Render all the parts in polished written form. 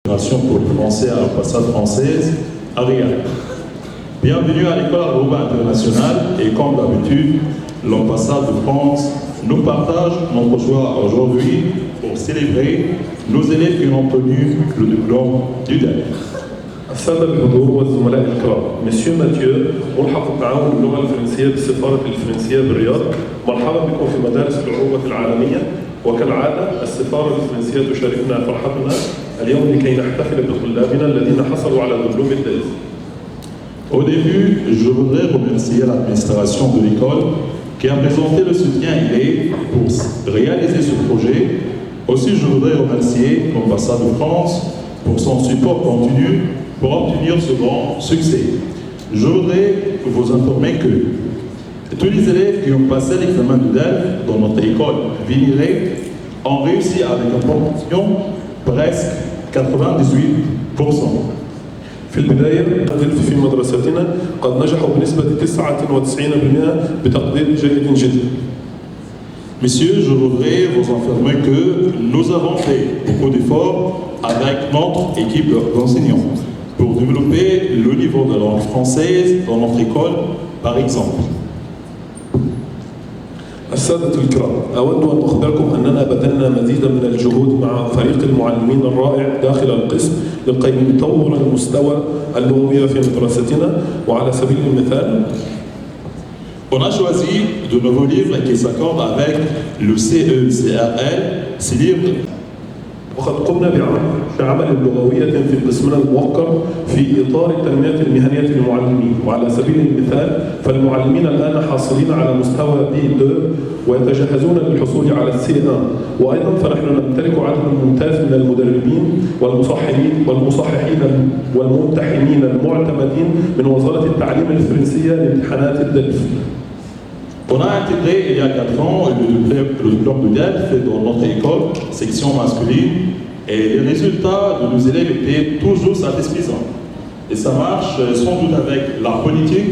Pour les Français à l'ambassade française à Riyad. Bienvenue à l'école Arouba internationale et comme d'habitude, l'ambassade de France nous partage notre joie aujourd'hui pour célébrer nos élèves qui ont obtenu le diplôme du DEL. السادة الحضور والزملاء الكرام، مسيو ماتيو ملحق التعاون باللغة الفرنسية بالسفارة الفرنسية بالرياض، مرحبا بكم في مدارس العروبة العالمية، وكالعادة السفارة الفرنسية تشاركنا فرحتنا اليوم لكي نحتفل بطلابنا الذين حصلوا على دبلوم الدال. Au début, je voudrais remercier l'administration de l'école qui a présenté le soutien idée pour réaliser ce projet. Aussi, je voudrais remercier l'ambassade de France pour son support continu pour obtenir ce grand succès. Je voudrais vous informer que tous les élèves qui ont passé l'examen de DEL dans notre école Viniré ont réussi avec une proportion presque 98%. في البداية في مدرستنا قد نجحوا بنسبة 99% بتقدير جيد جدا. Messieurs, je voudrais vous informer que nous avons fait beaucoup d'efforts avec notre équipe d'enseignants pour développer le niveau de la langue française dans notre école, par exemple. السادة الكرام، أود أن أخبركم أننا بذلنا مزيدا من الجهود مع فريق المعلمين الرائع داخل القسم لكي نطور المستوى اللغوي في مدرستنا. وعلى سبيل المثال On a choisi de nouveaux livres qui s'accordent avec le CECRL, ces livres. وقد قمنا بعمل لغوية في قسمنا الموقر في إطار التنمية المهنية للمعلمين. وعلى سبيل المثال فالمعلمين الآن حاصلين على مستوى B2 ويتجهزون للحصول على C1. وأيضا فنحن نمتلك عدد ممتاز من المدربين والمصححين والممتحنين المعتمدين من وزارة التعليم الفرنسية لامتحانات الدلف. On a intégré il y a 4 ans le diplôme de DEL fait dans notre école, section masculine, et les résultats de nos élèves étaient toujours satisfaisants. Et ça marche sans doute avec la politique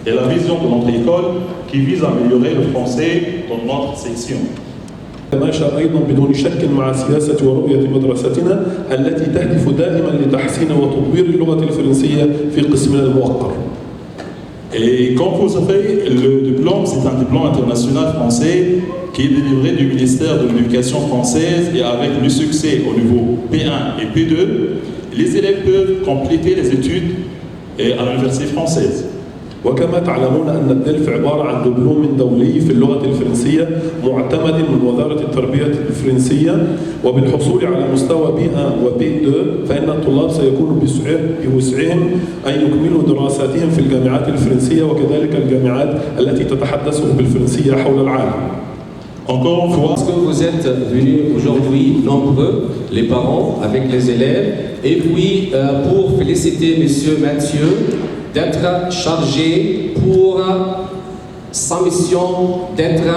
et la vision de notre école qui vise à améliorer le français dans notre section. تماشى أيضا بدون شك مع سياسة ورؤية مدرستنا التي تهدف دائما لتحسين وتطوير اللغة الفرنسية في قسمنا الموقر. Et comme vous savez, le diplôme, c'est un diplôme international français qui est délivré du ministère de l'Éducation française et avec le succès au niveau P1 et P2, les élèves peuvent compléter les études à l'université française. وكما تعلمون أن الدلف عبارة عن دبلوم دولي في اللغة الفرنسية معتمد من وزارة التربية الفرنسية، وبالحصول على مستوى B1 و B2 فإن الطلاب سيكون بوسعهم أن يكملوا دراساتهم في الجامعات الفرنسية وكذلك الجامعات التي تتحدث بالفرنسية حول العالم. Encore une fois, parce que vous êtes venus aujourd'hui nombreux, les parents avec les élèves, et puis pour féliciter Monsieur Mathieu d'être chargé pour sa mission d'être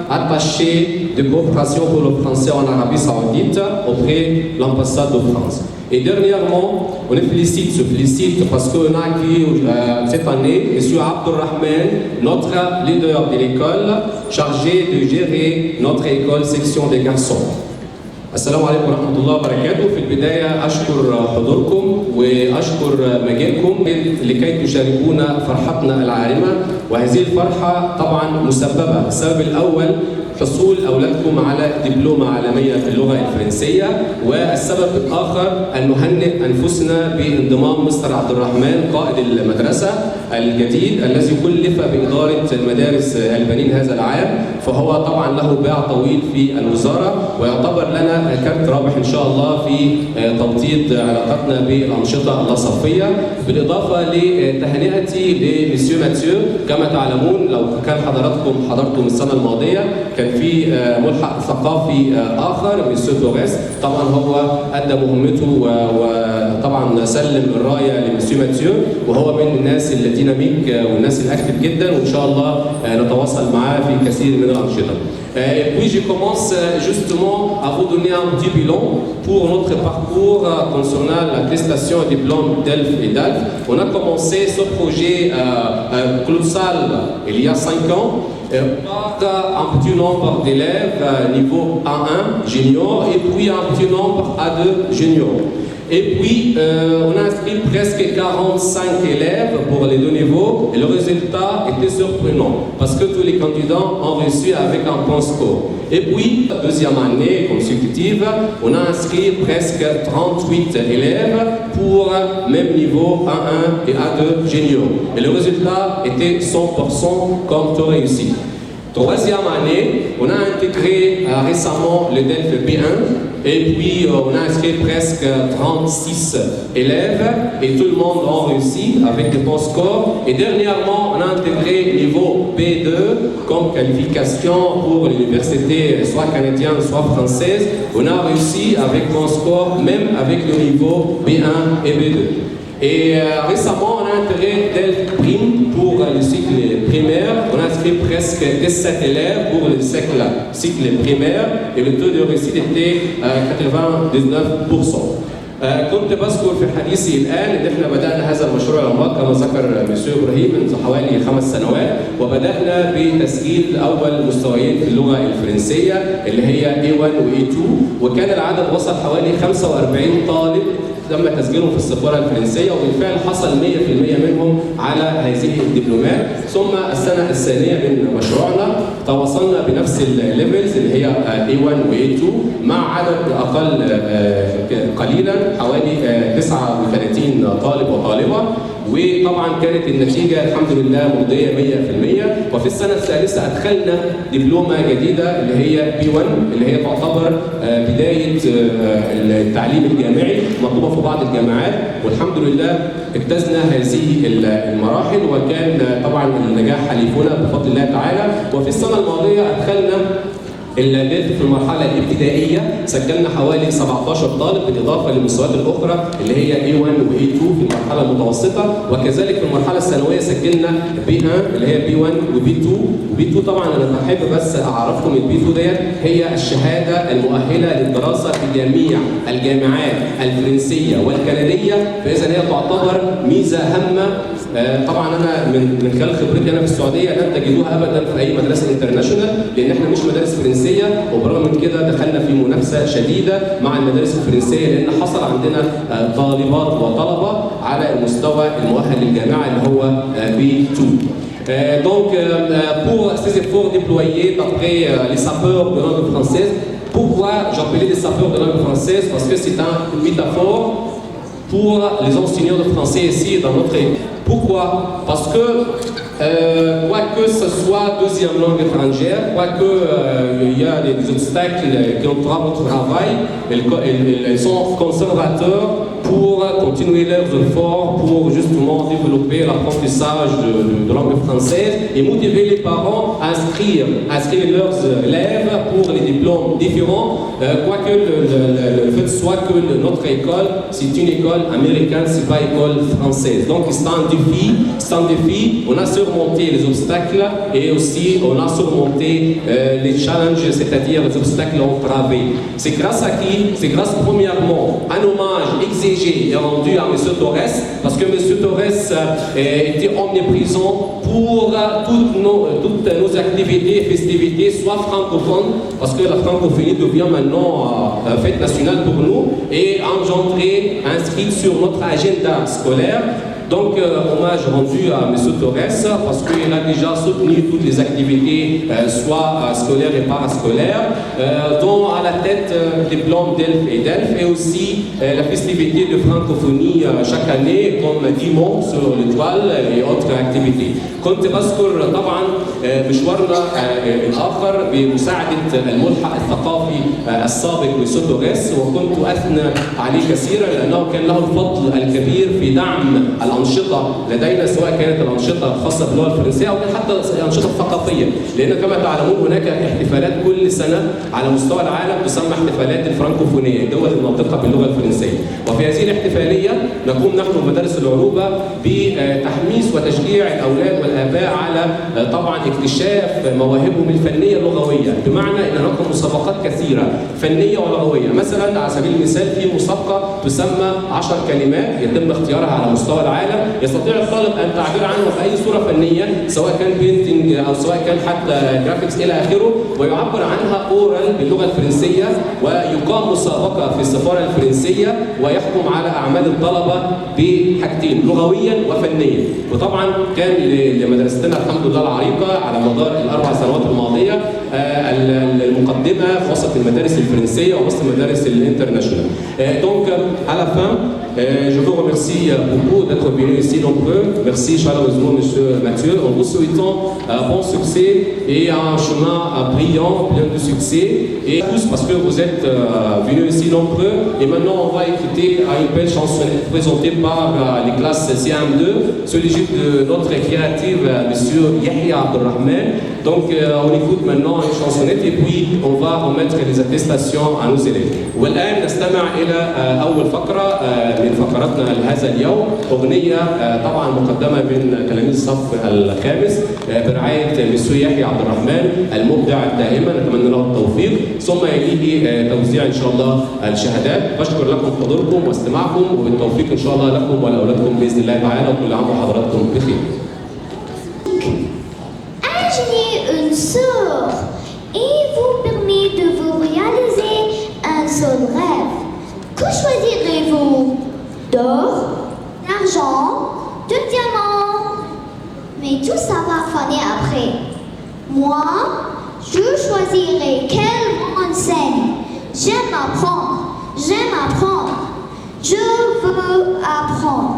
attaché de coopération pour le français en Arabie Saoudite auprès de l'ambassade de France. Et dernièrement, on se félicite parce qu'on a accueilli cette année M. Abdurrahman, notre leader de l'école, chargé de gérer notre école section des garçons. السلام عليكم ورحمة الله وبركاته. في البداية أشكر حضوركم وأشكر مجيئكم لكي تشاركونا فرحتنا العارمة، وهذه الفرحة طبعا مسببة. السبب الأول حصول أولادكم على دبلومة عالمية في اللغة الفرنسية، والسبب الآخر أن نهنئ أنفسنا بانضمام مستر عبد الرحمن قائد المدرسة الجديد الذي كلف بإدارة المدارس البنين هذا العام، فهو طبعا له باع طويل في الوزارة ويعتبر لنا كارت رابح إن شاء الله في توطيد علاقتنا بالأنشطة الصفية. بالإضافة لتهنئتي لمسيو ماتيو، كما تعلمون لو كان حضراتكم حضرتم السنة الماضية كان في ملحق ثقافي آخر مسيو توريس، طبعا هو أدى مهمته وطبعا سلم الراية لمسيو ماتيو، وهو من الناس الديناميك والناس الأكتف جدا، وإن شاء الله نتواصل معاه في كثير من الأنشطة. Et puis je commence justement à vous donner un petit bilan pour notre parcours concernant l'attestation et diplôme DELF et DALF. On a commencé ce projet colossal il y a 5 ans par un petit nombre d'élèves niveau A1 junior et puis un petit nombre A2 junior. Et puis, on a inscrit presque 45 élèves pour les 2 niveaux et le résultat était surprenant parce que tous les candidats ont reçu avec un bon score. Et puis, la deuxième année consécutive, on a inscrit presque 38 élèves pour même niveau A1 et A2 junior. Et le résultat était 100% comme taux réussi. Troisième année, on a intégré récemment le DELF B1 et puis on a inscrit presque 36 élèves et tout le monde a réussi avec de bons scores. Et dernièrement, on a intégré niveau B2 comme qualification pour l'université soit canadienne, soit française. On a réussi avec bon score, même avec le niveau B1 et B2. Et récemment, on a intégré DELF Prime pour le cycle primaire. On a inscrit presque 17 élèves pour le cycle primaire et le taux de réussite était 99%. كنت بذكر في حديثي الآن إن إحنا بدأنا هذا المشروع العملاق كما ذكر مسيو إبراهيم من حوالي 5 سنوات وبدأنا بتسجيل أول مستويين في اللغة الفرنسية اللي هي A1 و A2 وكان العدد وصل حوالي 45 طالب تم تسجيلهم في السفاره الفرنسيه وبالفعل حصل 100% منهم على هذه الدبلومات. ثم السنه الثانيه من مشروعنا تواصلنا بنفس الليفلز اللي هي A1 و A2 مع عدد اقل قليلا حوالي 39 طالب وطالبه وطبعا كانت النتيجه الحمد لله مرضيه 100%. وفي السنه الثالثه ادخلنا دبلومه جديده اللي هي B1 اللي هي تعتبر بدايه التعليم الجامعي مطلوبه في بعض الجامعات والحمد لله اجتزنا هذه المراحل وكان طبعا النجاح حليفنا بفضل الله تعالى. وفي السنه الماضيه ادخلنا الدلف في المرحلة الابتدائية سجلنا حوالي 17 طالب بالإضافة للمستويات الأخرى اللي هي A1 و A2 في المرحلة المتوسطة وكذلك في المرحلة الثانوية سجلنا B1 اللي هي B1 و B2 و B2 طبعا أنا بحب بس أعرفكم ال B2 ديت هي الشهادة المؤهلة للدراسة في جميع الجامعات الفرنسية والكندية فإذا هي تعتبر ميزة هامة. طبعا انا من خلال خبرتي انا في السعوديه لن تجدوها ابدا في اي مدرسه انترناشونال لان احنا مش مدارس فرنسيه وبرغم من كده دخلنا في منافسه شديده مع المدارس الفرنسيه لان حصل عندنا طالبات وطلبه على المستوى المؤهل للجامعه اللي هو B2. Donc pour ces efforts déployés d'après les sapeurs de langue française, pourquoi j'appelais les sapeurs de langue française? Parce que c'est une métaphore pour les enseignants de français ici dans notre école. Pourquoi? Parce que quoique ce soit deuxième langue étrangère, quoique il y a des obstacles qui entravent notre travail, ils sont conservateurs pour continuer leurs efforts, pour justement développer l'apprentissage de langue française et motiver les parents à inscrire leurs élèves pour les diplômes différents, quoique le fait soit que notre école, c'est une école américaine, c'est pas une école française. Donc c'est un défi, on a surmonté les obstacles et aussi on a surmonté les challenges, c'est-à-dire les obstacles entravés. C'est grâce à qui? C'est grâce premièrement à un hommage exigé et rendu à M. Torres, parce que M. Torres était omniprésent pour toutes nos activités et festivités, soit francophones, parce que la francophonie devient maintenant fête nationale pour nous, et engendrée, inscrite sur notre agenda scolaire. Donc, hommage rendu à M. Torres parce qu'il a déjà soutenu toutes les activités, soit scolaires et parascolaires, dont à la tête diplôme DELF et DELF, et aussi la festivité de francophonie chaque année, comme Dimon sur l'étoile et autres activités. كنت بذكر طبعا مشوارنا الآخر بمساعدة الملحق الثقافي السابق لسو توريس وكنت أثنى عليه كثيرا لأنه كان له الفضل الكبير في دعم الأنشطة لدينا، سواء كانت الأنشطة الخاصة باللغة الفرنسية أو حتى الأنشطة الثقافية، لأن كما تعلمون هناك احتفالات كل سنة على مستوى العالم تسمى احتفالات الفرنكوفونية، الدول الناطقة باللغة الفرنسية. وفي هذه الاحتفالية نقوم نحن مدارس العروبة بتحميس وتشجيع الأولاد والآباء على طبعا اكتشاف مواهبهم الفنية اللغوية، بمعنى أن هناك مسابقات كثيرة فنية ولغوية. مثلا على سبيل المثال في مسابقة تسمى 10 كلمات يتم اختيارها على مستوى العالم، يستطيع الطالب أن تعبر عنه بأي صورة فنية، سواء كان بينتنج أو سواء كان حتى جرافيكس إلى آخره، ويعبر عنها أورال باللغة الفرنسية، ويقام مسابقة في السفارة الفرنسية ويحكم على أعمال الطلبة بحاجتين، لغويا وفنيا. وطبعا كان لمدرستنا الحمد لله العريقة على مدار ال4 سنوات الماضية المقدمة في وسط المدارس الفرنسية ووسط المدارس الانترناشونال. Donc à la fin, je vous remercie beaucoup d'être venu ici nombreux. Merci chaleureusement Monsieur Mathieu, en vous souhaitant bon succès et un chemin brillant, plein de succès. Et tous parce que vous êtes venus ici nombreux. Et maintenant on va écouter une belle chansonnette présentée par les classes CM2 sous l'égide de notre créative Monsieur Yahya Abdelrahman. Donc on écoute maintenant une chansonnette et puis on va remettre les attestations à nos élèves. والآن نستمع إلى أول فقرة من فقراتنا لهذا اليوم، أغنية طبعا مقدمة من تلاميذ الصف الخامس برعاية مسيو يحيى عبد الرحمن المبدع دائما، نتمنى له التوفيق، ثم يليه توزيع إن شاء الله الشهادات. بشكر لكم حضوركم واستماعكم، وبالتوفيق إن شاء الله لكم ولأولادكم بإذن الله تعالى، وكل عام وحضراتكم بخير. Une sœur et vous permet de vous réaliser un seul rêve. Que choisirez-vous? D'or, d'argent, de diamants? Mais tout ça va faner après. Moi, je choisirai quelle enseigne. J'aime apprendre, j'aime apprendre. Je veux apprendre.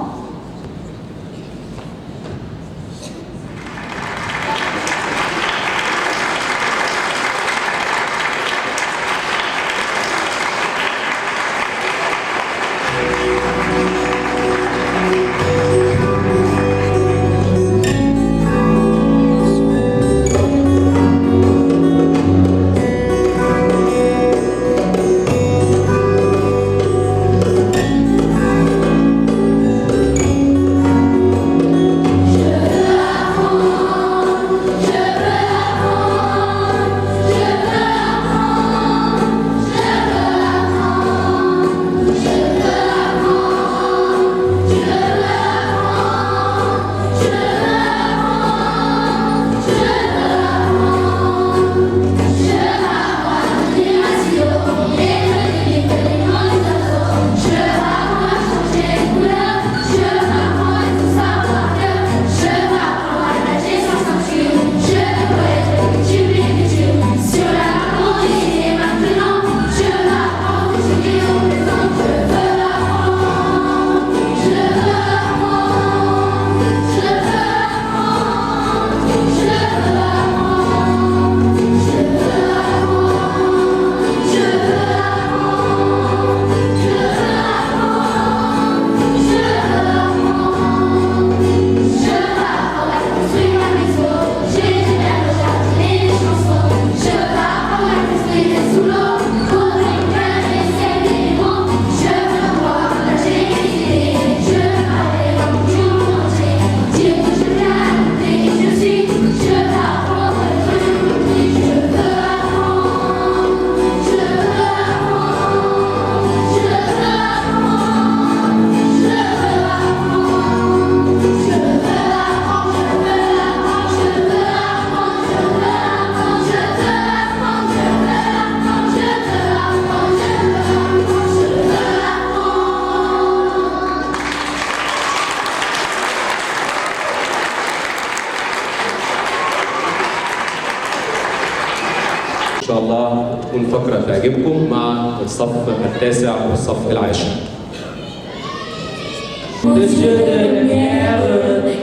إن شاء الله تكون فقرة تعجبكم مع الصف التاسع والصف العاشر. Le Dieu de lumière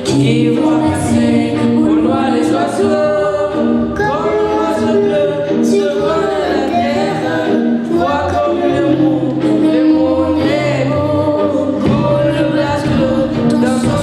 qui voit passer au loin les oiseaux, comme l'oiseau bleu survole la terre, voit comme le monde est beau, comme le vase clos dans son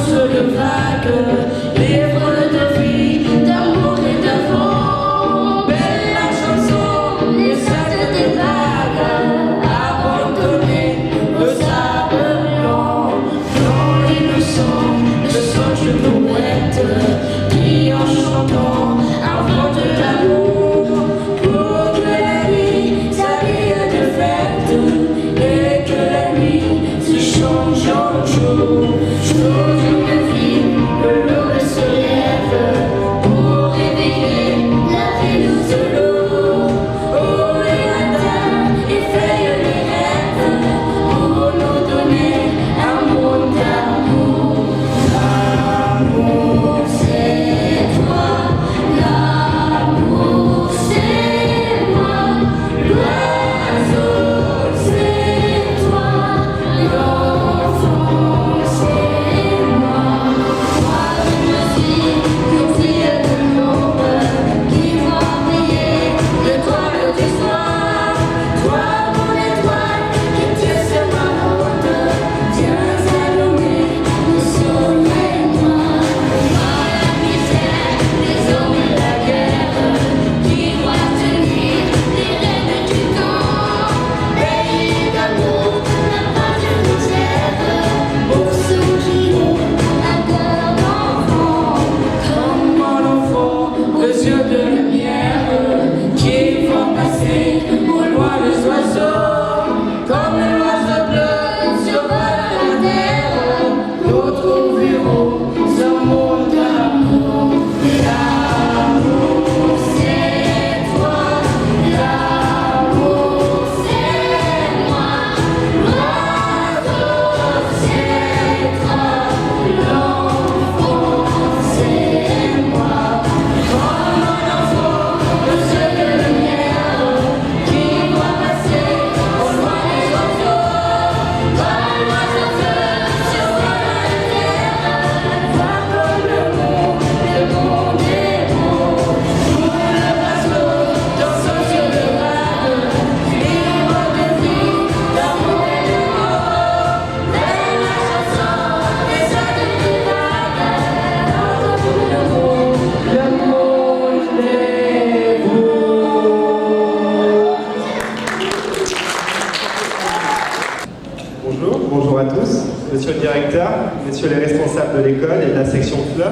Bonjour à tous, monsieur le directeur, messieurs les responsables de l'école et de la section FLE,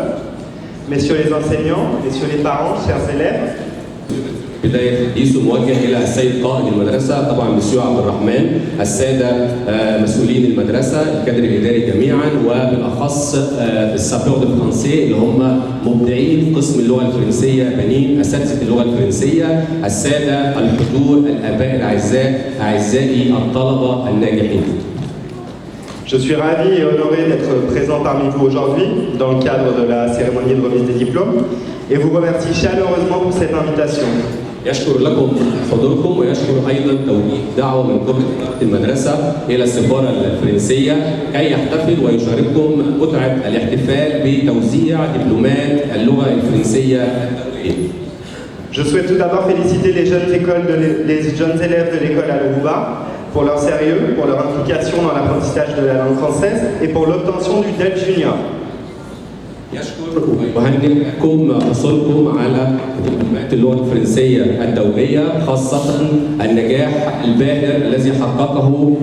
messieurs les enseignants, messieurs les parents, chers élèves. بداية الحديث موجه إلى السيد قائد المدرسة طبعا مسيو عبد الرحمن، السادة مسؤولين المدرسة، الكادر الإداري جميعا، وبالأخص السابور دو فرانسي اللي هم مبدعين قسم اللغة الفرنسية بنين أساتذة اللغة الفرنسية، السادة الحضور، الآباء الأعزاء، أعزائي الطلبة الناجحين. Je suis ravi et honoré d'être présent parmi vous aujourd'hui dans le cadre de la cérémonie de remise des diplômes et vous remercie chaleureusement pour cette invitation. يشكر لكم حضوركم ويشكر ايضا توجيه دعوه من قبل المدرسه الى السفاره الفرنسيه كي يحتفل ويشارككم متعه الاحتفال بتوزيع دبلومات اللغه الفرنسيه الدوليه. Je souhaite tout d'abord féliciter les jeunes élèves de l'école à l'Aruba pour leur sérieux, pour leur implication dans l'apprentissage de la langue française et pour l'obtention du DEL Junior. يشكر ويهنئكم حصولكم على دبلومات اللغه الفرنسيه الدوليه، خاصه النجاح الباهر الذي حققه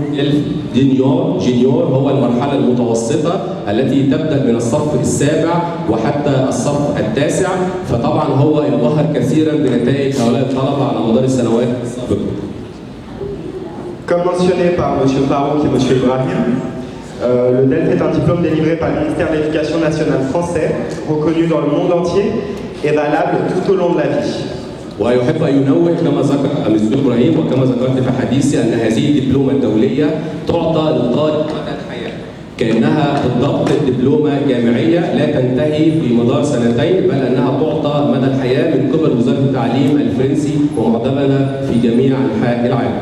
الجونيور هو المرحله المتوسطه التي تبدا من الصف السابع وحتى الصف التاسع، فطبعا هو انبهر كثيرا بنتائج هؤلاء الطلبه على مدار السنوات السابقه. Comme mentionné par M. Farouk et M. Ibrahim, le DELF est un diplôme délivré par le ministère de l'Éducation nationale français, reconnu dans le monde entier et valable tout au long de la vie. ويحب أن ينوه كما ذكر مسيو إبراهيم وكما ذكرت في حديثي أن هذه الدبلومة الدولية تعطى للطالب مدى الحياة كأنها بالضبط دبلومة جامعية لا تنتهي في مدار سنتين، بل أنها تعطى مدى الحياة من قبل وزارة التعليم الفرنسي ومعظمنا في جميع أنحاء العالم.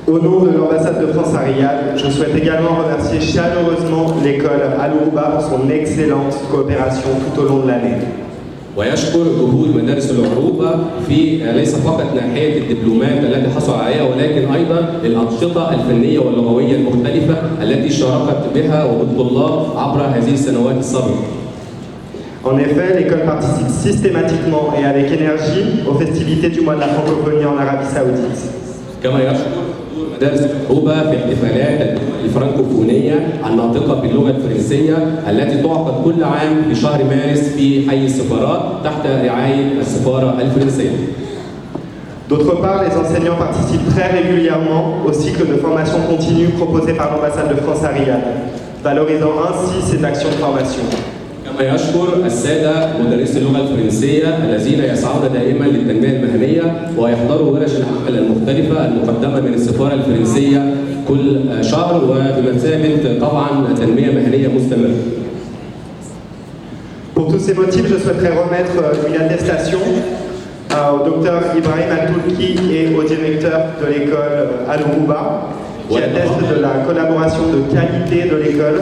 Au nom de l'ambassade de France à Riyad, je souhaite également remercier chaleureusement l'école Al-Ourouba pour son excellente coopération tout au long de l'année. ويشكر جهود مدارس العروبة في ليس فقط ناحية الدبلومات التي حصل عليها ولكن أيضا الأنشطة الفنية واللغوية المختلفة التي شاركت بها وبالطلاب عبر هذه السنوات السابقة. En effet, l'école participe systématiquement et avec énergie aux festivités du mois de la francophonie en Arabie Saoudite. كما يشكر مدارس العروبة في احتفالات الفرنكوفونية الناطقة باللغة الفرنسية التي تعقد كل عام في شهر مارس في حي السفارات تحت رعاية السفارة الفرنسية. D'autre part, les enseignants participent très régulièrement au cycle de formation continue proposé par l'ambassade de France à Riyad. valorisant ainsi ses actions de formation. كما يشكر السادة مدرسي اللغة الفرنسية الذين يسعون دائما للتنمية المهنية ويحضروا ورش العمل المختلفة المقدمة من السفارة الفرنسية كل شهر وبمثابة طبعا تنمية مهنية مستمرة. Pour tous ces motifs, je souhaiterais remettre une attestation au docteur Ibrahim Al-Toulki et au directeur de l'école Al-Rouba, qui atteste de la collaboration de qualité de l'école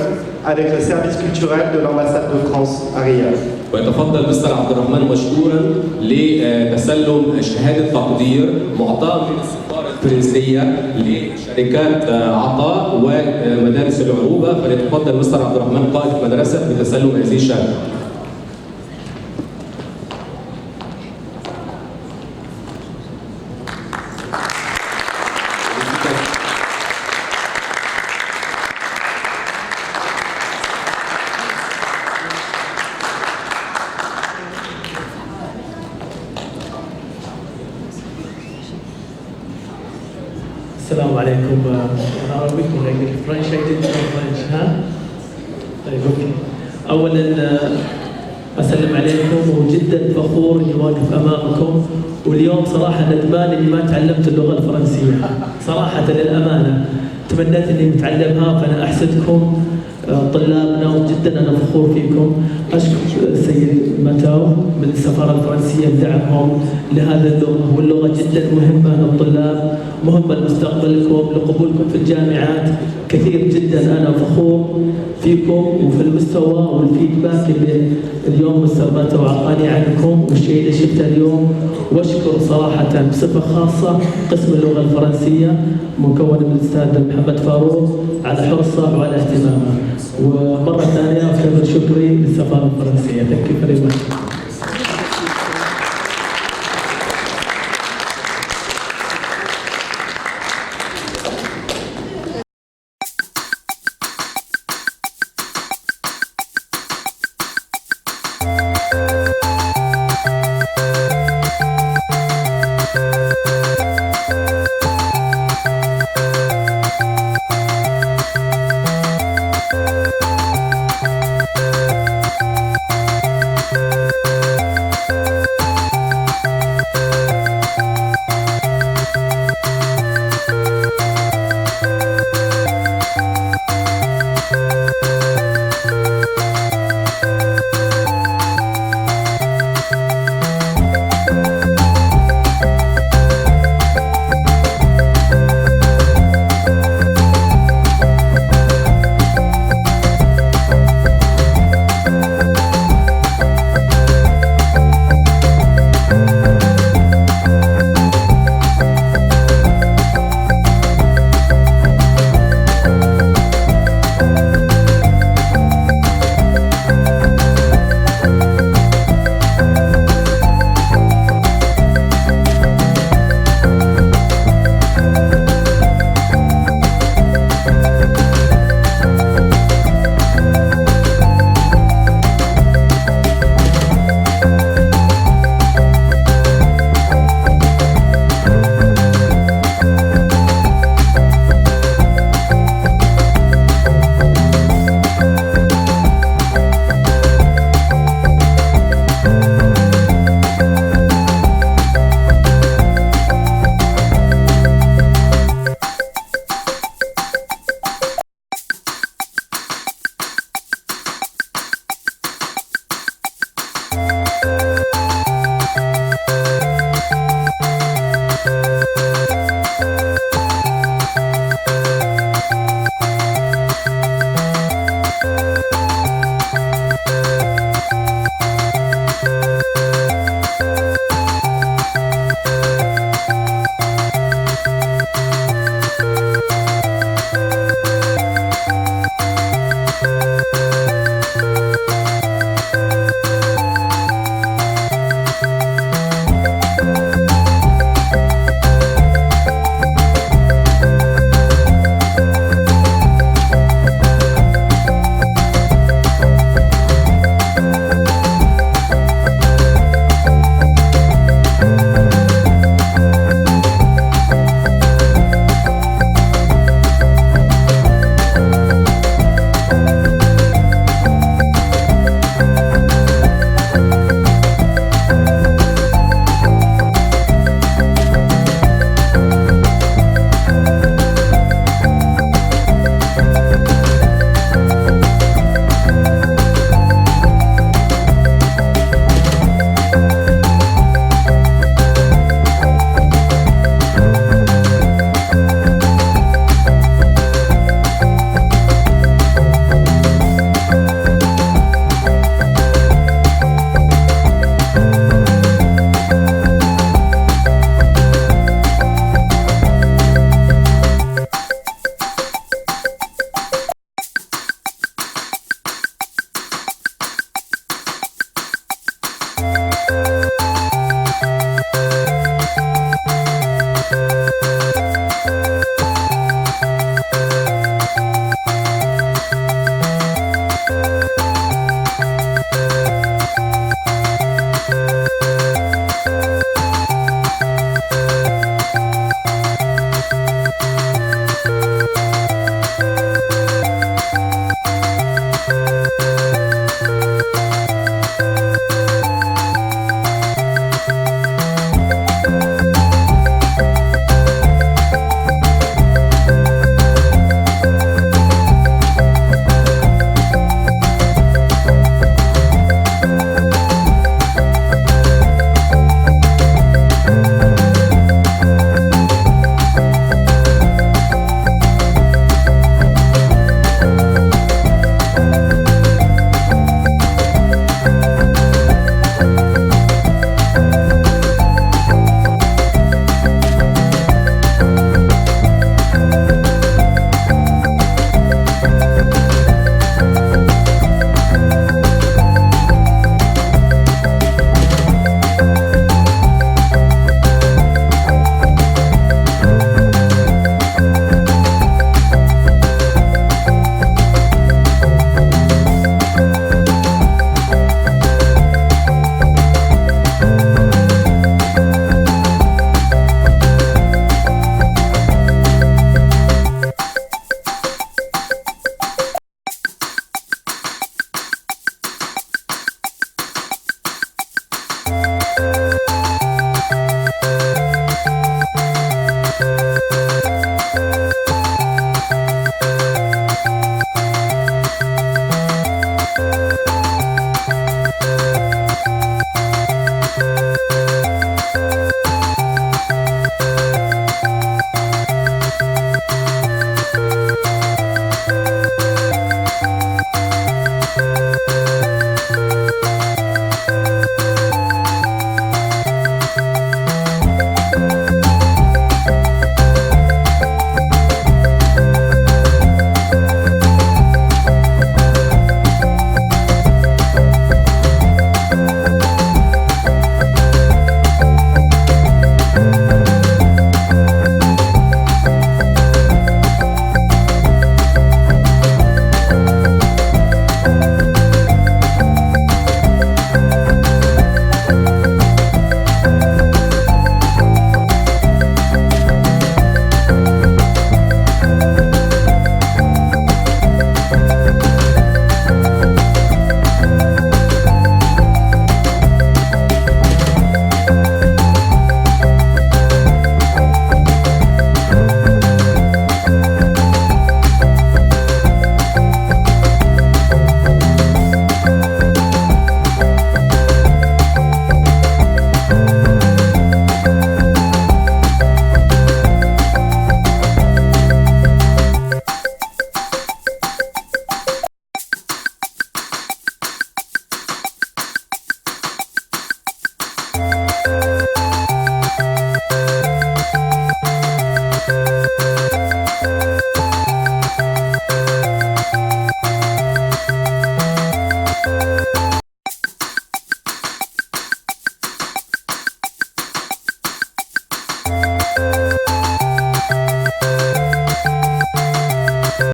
avec le service culturel de l'ambassade de France à Riyad. ويتفضل مستر عبد الرحمن مشكورا لتسلم شهادة تقدير معطاة من السفارة الفرنسية لشركات عطاء ومدارس العروبة، فليتفضل مستر عبد الرحمن قائد المدرسة بتسلم هذه الشهادة. السلام عليكم. أنا عربي ولكن فرنش I didn't know French ها؟ طيب اوكي. أولاً أسلم عليكم وجداً فخور إني واقف أمامكم، واليوم صراحة ندمان إني ما تعلمت اللغة الفرنسية. صراحة للأمانة تمنيت إني أتعلمها، فأنا أحسدكم طلابنا وجدا أنا فخور فيكم. أشكر السيد ماتاو من السفارة الفرنسية بدعمهم لهذا اللغة، واللغة جدا مهمة للطلاب، مهمة لمستقبلكم لقبولكم في الجامعات. كثير جدا أنا فخور فيكم وفي المستوى والفيدباك اللي اليوم مستر ماتاو أعطاني عنكم والشيء اللي شفته اليوم. وأشكر صراحة بصفة خاصة قسم اللغة الفرنسية مكون من الأستاذ محمد فاروق على حرصه وعلى اهتمامه. ومرة ثانية أكرر شكري للسفارة الفرنسية. Thank you very much.